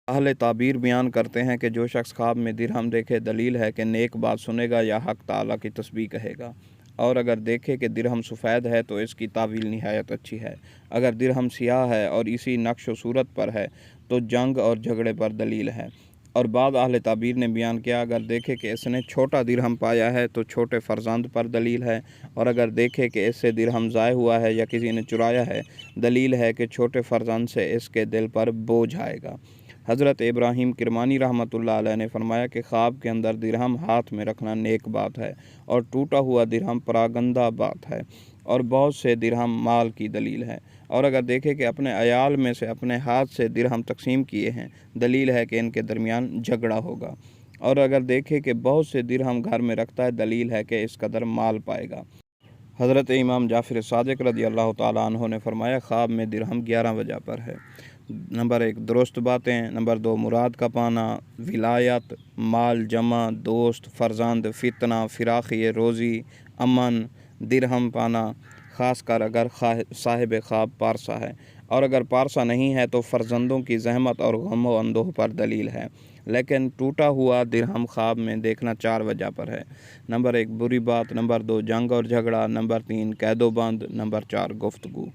अहले ताबीर बयान करते हैं कि जो शख्स ख्वाब में दिरहम देखे दलील है कि नेक बात सुनेगा या हक़ ताला की तस्बीह कहेगा, और अगर देखे कि दिरहम सफ़ेद है तो इसकी तावील निहायत अच्छी है। अगर दिरहम सियाह है और इसी नक्श व सूरत पर है तो जंग और झगड़े पर दलील है। और बाद अहले ताबीर ने बयान किया, अगर देखे कि इसने छोटा दिरहम पाया है तो छोटे फ़र्जंद पर दलील है, और अगर देखे कि इससे दिरहम ज़ाय हुआ है या किसी ने चुराया है, दलील है कि छोटे फ़र्जंद से इसके दिल पर बोझ आएगा। हज़रत इब्राहीम किरमानी रहमतुल्लाह अलैह ने फरमाया कि ख्वाब के अंदर दिरहम हाथ में रखना नेक बात है और टूटा हुआ दिरहम परागंदा बात है, और बहुत से दिरहम माल की दलील है। और अगर देखे कि अपने अयाल में से अपने हाथ से दिरहम तकसीम किए हैं, दलील है कि इनके दरमियान झगड़ा होगा। और अगर देखे कि बहुत से दिरहम घर में रखता है, दलील है कि इस कदर माल पाएगा। हज़रत इमाम जाफ़र सादिक़ रज़ी अल्लाह ताला अन्हु ने फरमाया, ख्वाब में दिरहम 11 वजह पर है। नंबर 1 दुरुस्त बातें, नंबर 2 मुराद का पाना, विलायत, माल जमा, दोस्त, फ़र्जंद, फितना, फ़िराक़ी रोज़ी, अमन, दिरहम पाना, ख़ास कर अगर साहिब ख्वाब पारसा है, और अगर पारसा नहीं है तो फ़र्जंदों की ज़हमत और गम व अंदोह पर दलील है। लेकिन टूटा हुआ दिरहम ख्वाब में देखना 4 वजह पर है। नंबर 1 बुरी बात, नंबर 2 जंग और झगड़ा, नंबर 3 कैदोबंद, नंबर 4 गुफ्तगू।